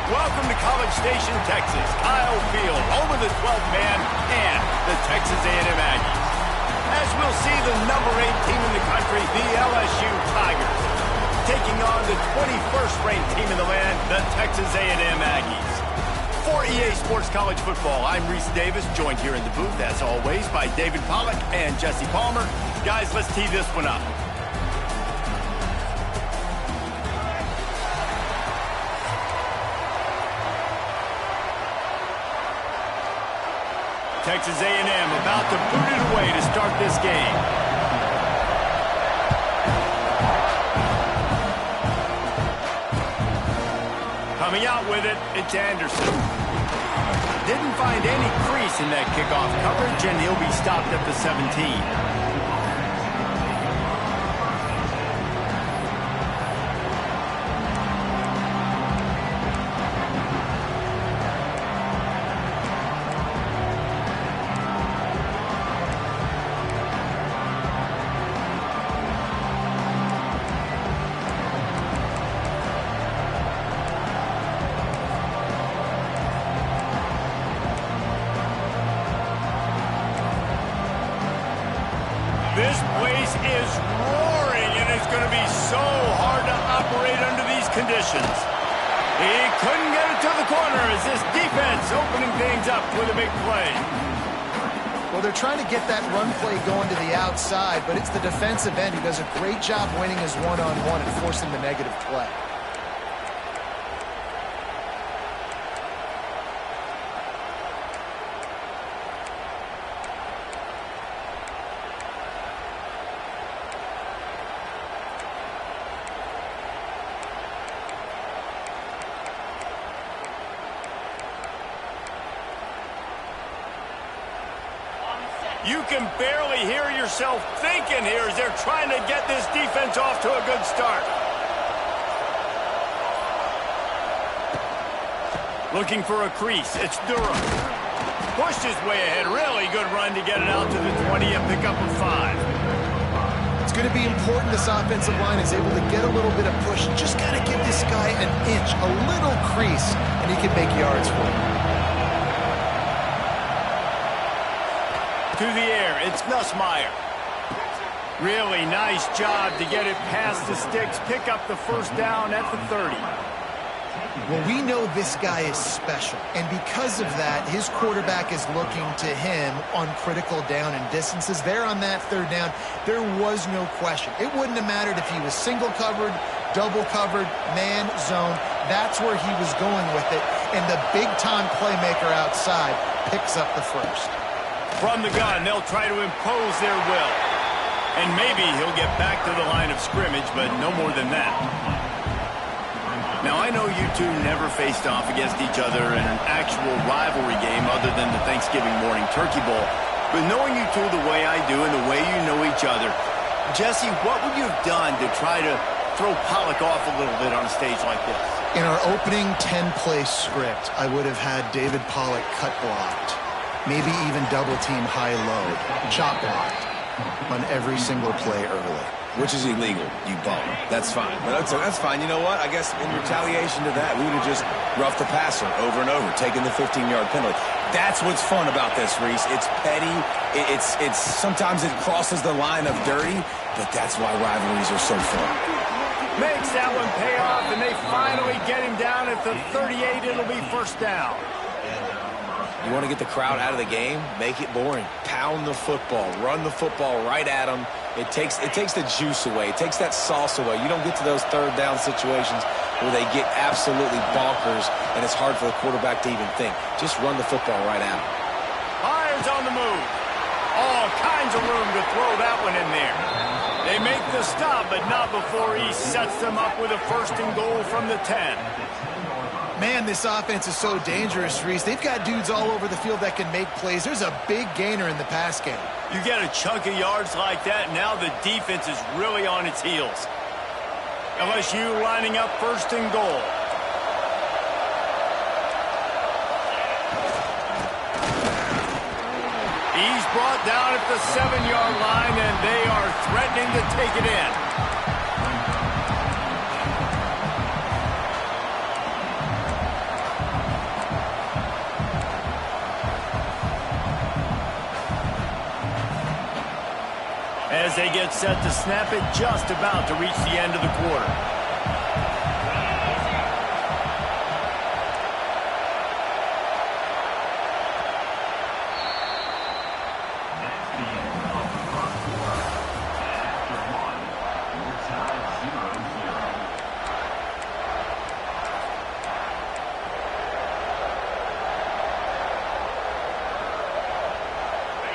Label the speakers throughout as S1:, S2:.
S1: Welcome to College Station, Texas. Kyle Field, home of the 12th man and the Texas A&M Aggies. As we'll see, the number 8 team in the country, the LSU Tigers, taking on the 21st ranked team in the land, the Texas A&M Aggies. For EA Sports College Football, I'm Reese Davis, joined here in the booth, as always, by David Pollack and Jesse Palmer. Guys, let's tee this one up. Texas A&M about to boot it away to start this game. Coming out with it, it's Anderson. Didn't find any crease in that kickoff coverage, and he'll be stopped at the 17. This place is roaring, and it's going to be so hard to operate under these conditions. He couldn't get it to the corner as this defense opening things up with a big play.
S2: Well, they're trying to get that run play going to the outside, but it's the defensive end who does a great job winning his one-on-one and forcing the negative play.
S1: You can barely hear yourself thinking here as they're trying to get this defense off to a good start. Looking for a crease. It's Durham. Pushed his way ahead. Really good run to get it out to the 20 and pick up a 5.
S2: It's going to be important this offensive line is able to get a little bit of push. Just got to give this guy an inch, a little crease, and he can make yards for you.
S1: To the air, it's Nussmeier. Really nice job to get it past the sticks, pick up the first down at the 30.
S2: Well, we know this guy is special, and because of that, his quarterback is looking to him on critical down and distances. There on that third down, there was no question. It wouldn't have mattered if he was single covered, double covered, man, zone. That's where he was going with it, and the big-time playmaker outside picks up the first.
S1: From the gun, they'll try to impose their will. And maybe he'll get back to the line of scrimmage, but no more than that. Now, I know you two never faced off against each other in an actual rivalry game other than the Thanksgiving morning Turkey Bowl. But knowing you two the way I do and the way you know each other, Jesse, what would you have done to try to throw Pollack off a little bit on a stage like this?
S2: In our opening 10-play script, I would have had David Pollack cut blocked. Maybe even double-team high-load, chop blocked on every single play early.
S3: Which is illegal, you bum. That's fine. But that's fine. You know what? I guess in retaliation to that, we would have just roughed the passer over and over, taking the 15-yard penalty. That's what's fun about this, Reese. It's petty. It's sometimes it crosses the line of dirty, but that's why rivalries are so fun.
S1: Makes that one pay off, and they finally get him down at the 38. It'll be first down.
S3: You want to get the crowd out of the game? Make it boring. Pound the football. Run the football right at them. It takes the juice away. It takes that sauce away. You don't get to those third down situations where they get absolutely bonkers and it's hard for the quarterback to even think. Just run the football right at them.
S1: Myers on the move. All kinds of room to throw that one in there. They make the stop, but not before he sets them up with a first and goal from the 10.
S2: Man, this offense is so dangerous, Reese. They've got dudes all over the field that can make plays. There's a big gainer in the pass game.
S1: You get a chunk of yards like that, now the defense is really on its heels. LSU lining up first and goal. He's brought down at the 7-yard line, and they are threatening to take it in. As they get set to snap it, just about to reach the end of the quarter.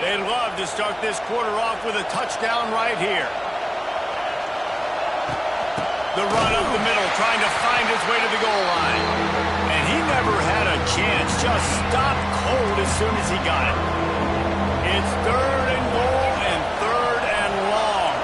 S1: They'd love to start this quarter off with a touchdown right here. The run up the middle, trying to find his way to the goal line. And he never had a chance, just stopped cold as soon as he got it. It's 3rd and goal and 3rd and long.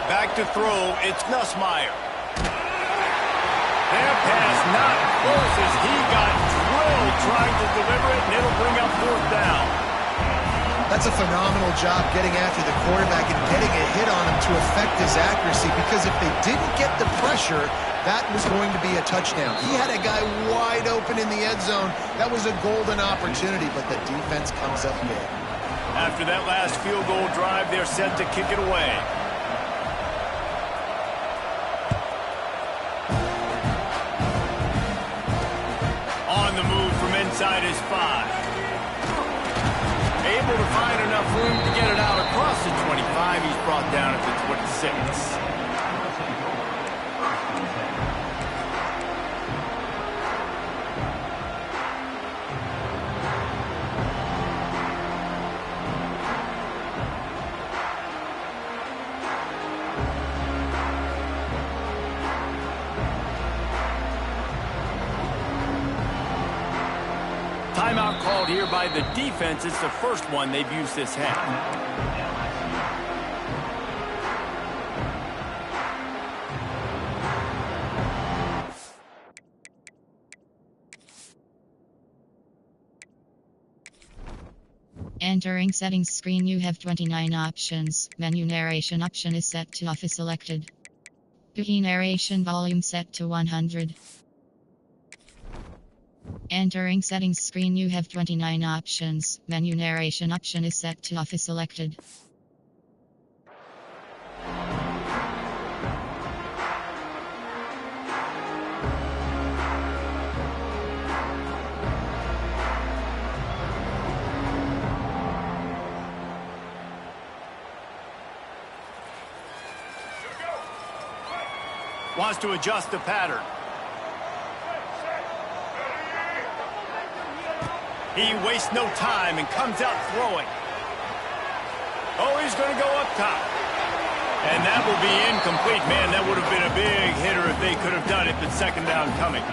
S1: Back to throw, it's Nussmeier. Their pass not close as he got drilled trying to deliver it, and it'll bring up 4th down.
S2: That's a phenomenal job getting after the quarterback and getting a hit on him to affect his accuracy, because if they didn't get the pressure, that was going to be a touchdown. He had a guy wide open in the end zone. That was a golden opportunity, but the defense comes up big.
S1: After that last field goal drive, they're set to kick it away. Inside his 5. Able to find enough room to get it out across the 25. He's brought down at the 26. Timeout called here by the defense. It's the first one they've used this half.
S4: Entering settings screen, you have 29 options. Menu narration option is set to off is selected. Key narration volume set to 100. Entering settings screen, you have 29 options. Menu narration option is set to off is selected.
S1: Wants to adjust the pattern. He wastes no time and comes out throwing. Oh, he's going to go up top. And that will be incomplete. Man, that would have been a big hitter if they could have done it, but 2nd down coming.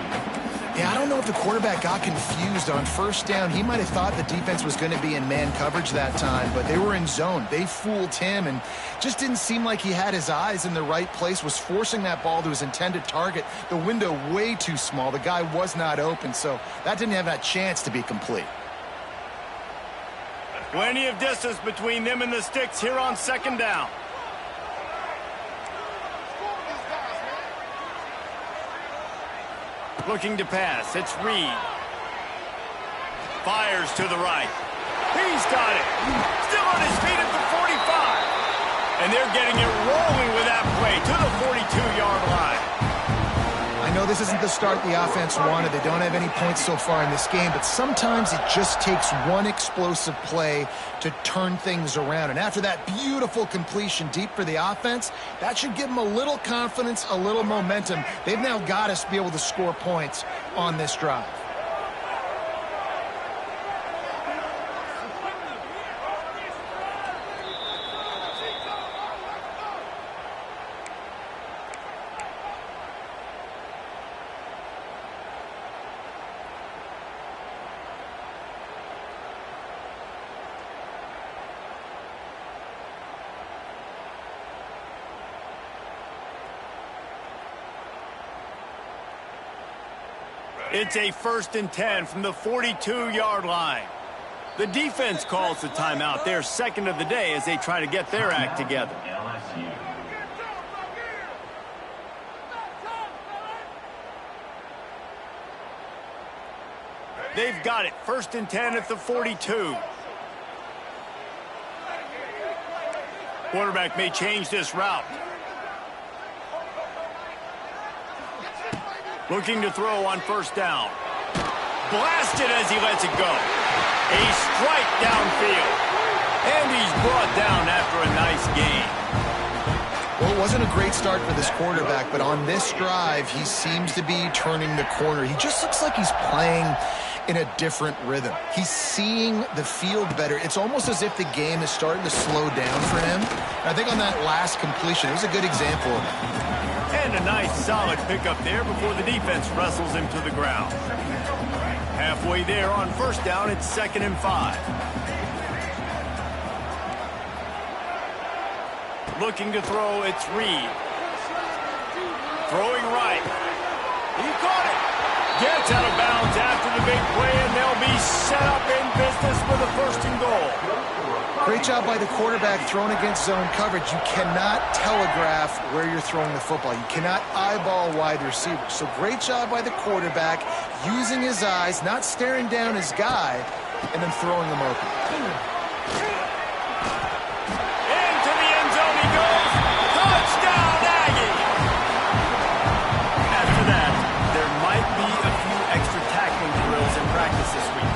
S2: Yeah, I don't know if the quarterback got confused on 1st down. He might have thought the defense was going to be in man coverage that time, but they were in zone. They fooled him and just didn't seem like he had his eyes in the right place, was forcing that ball to his intended target. The window way too small. The guy was not open, so that didn't have that chance to be complete.
S1: Plenty of distance between them and the sticks here on 2nd down. Looking to pass. It's Reed. Fires to the right. He's got it. Still on his feet at the 45. And they're getting it rolling with that play to the 42-yard line.
S2: I know this isn't the start the offense wanted. They don't have any points so far in this game, but sometimes it just takes one explosive play to turn things around. And after that beautiful completion deep for the offense, that should give them a little confidence, a little momentum. They've now got to be able to score points on this drive.
S1: It's a 1st and 10 from the 42-yard line. The defense calls the timeout. Their 2nd of the day as they try to get their act together. They've got it. 1st and 10 at the 42. Quarterback may change this route. Looking to throw on 1st down. Blasted as he lets it go. A strike downfield. And he's brought down after a nice gain.
S2: Well, it wasn't a great start for this quarterback, but on this drive, he seems to be turning the corner. He just looks like he's playing in a different rhythm. He's seeing the field better. It's almost as if the game is starting to slow down for him. And I think on that last completion, it was a good example of it.
S1: And a nice solid pickup there before the defense wrestles him to the ground. Halfway there on 1st down, it's 2nd and 5. Looking to throw, it's Reed. Throwing right. He caught it. Gets out of bounds after the big play, and they'll be set up in business with a 1st and goal.
S2: Great job by the quarterback throwing against zone coverage. You cannot telegraph where you're throwing the football. You cannot eyeball wide receivers. So great job by the quarterback using his eyes, not staring down his guy, and then throwing him open.
S1: Into the end zone he goes. Touchdown, Aggie! After that, there might be a few extra tackling drills in practice this week.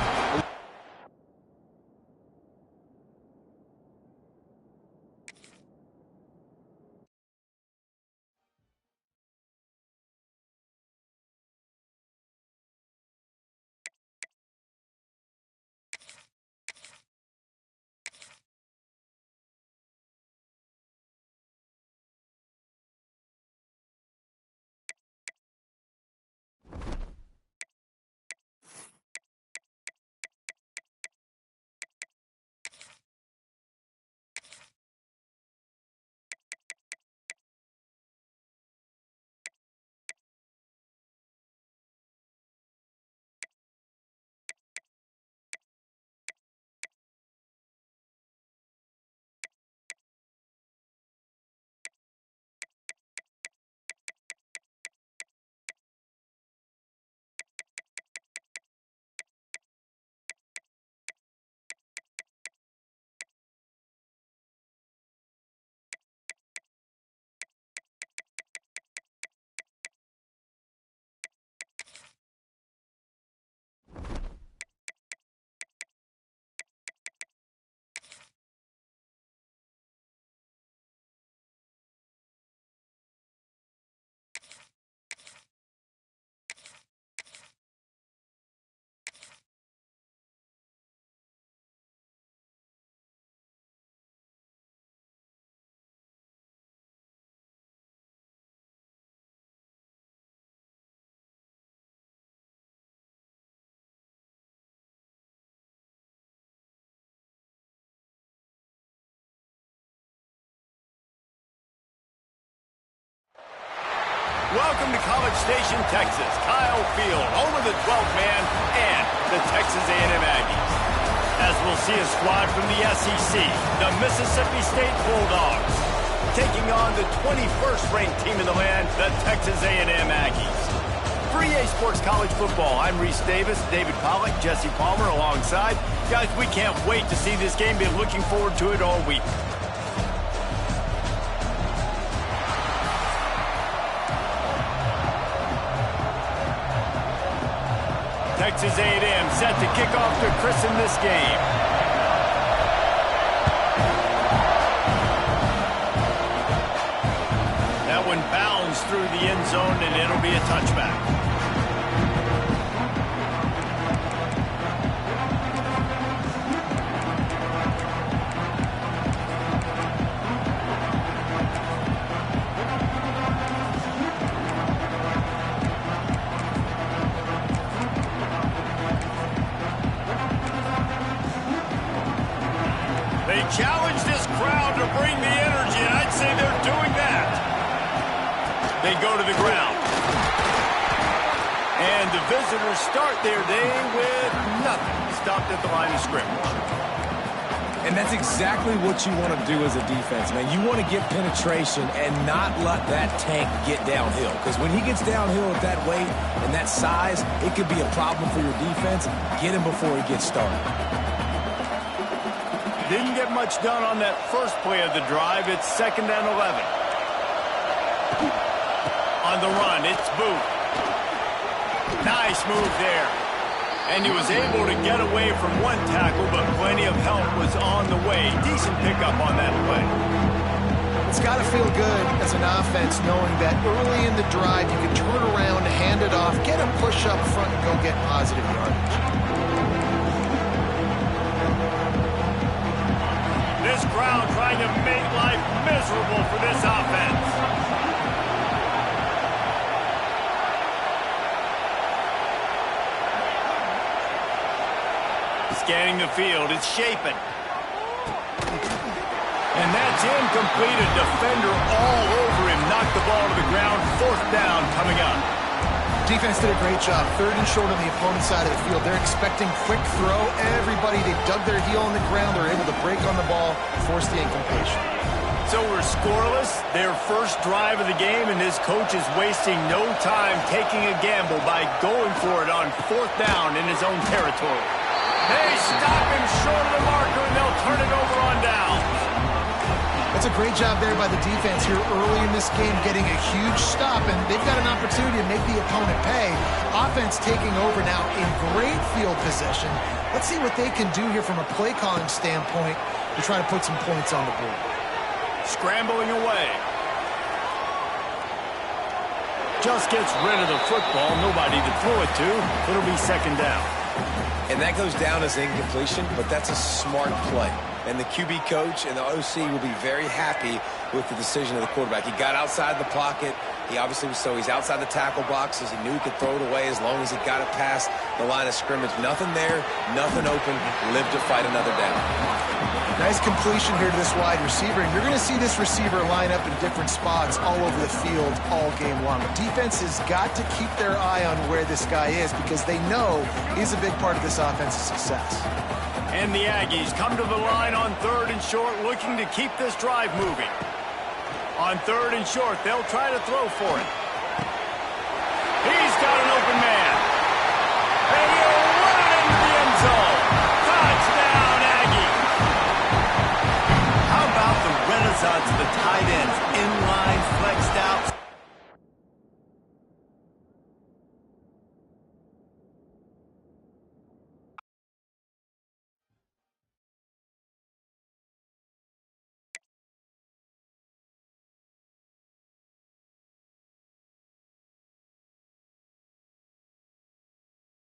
S1: Welcome to College Station, Texas. Kyle Field, home of the 12th man and the Texas A&M Aggies. As we'll see a squad from the SEC, the Mississippi State Bulldogs, taking on the 21st ranked team in the land, the Texas A&M Aggies. For EA Sports College Football, I'm Reese Davis, David Pollack, Jesse Palmer alongside. Guys, we can't wait to see this game. Been looking forward to it all week. Texas A&M set to kick off to christen this game. That one bounds through the end zone, and it'll be a touchback. They challenge this crowd to bring the energy, and I'd say they're doing that. They go to the ground. And the visitors start their day with nothing. Stopped at the line of scrimmage.
S3: And that's exactly what you want to do as a defense, man. You want to get penetration and not let that tank get downhill. Because when he gets downhill at that weight and that size, it could be a problem for your defense. Get him before he gets started.
S1: Didn't get much done on that first play of the drive. It's 2nd and 11. On the run, it's Booth. Nice move there. And he was able to get away from one tackle, but plenty of help was on the way. Decent pickup on that play.
S2: It's got to feel good as an offense knowing that early in the drive you can turn around, hand it off, get a push up front, and go get positive yardage.
S1: This crowd trying to make life miserable for this offense. Scanning the field, it's Shapen. And that's incomplete. A defender all over him. Knocked the ball to the ground. 4th down coming up.
S2: Defense did a great job. 3rd and short on the opponent's side of the field. They're expecting quick throw. Everybody, they dug their heel on the ground. They're able to break on the ball, force the incompletion.
S1: So we're scoreless. Their first drive of the game, and this coach is wasting no time taking a gamble by going for it on 4th down in his own territory. They stop him short of the marker, and they'll turn it over on downs.
S2: That's a great job there by the defense here early in this game, getting a huge stop, and they've got an opportunity to make the opponent pay. Offense taking over now in great field position. Let's see what they can do here from a play calling standpoint to try to put some points on the board.
S1: Scrambling away. Just gets rid of the football. Nobody to throw it to. It'll be 2nd down.
S3: And that goes down as incompletion, but that's a smart play. And the QB coach and the OC will be very happy with the decision of the quarterback. He got outside the pocket. He obviously was he's outside the tackle boxes. He knew he could throw it away as long as he got it past the line of scrimmage. Nothing there, nothing open. Live to fight another down.
S2: Nice completion here to this wide receiver. And you're going to see this receiver line up in different spots all over the field all game long. Defense has got to keep their eye on where this guy is because they know he's a big part of this offense's success.
S1: And the Aggies come to the line on 3rd and short, looking to keep this drive moving. On 3rd and short, they'll try to throw for it.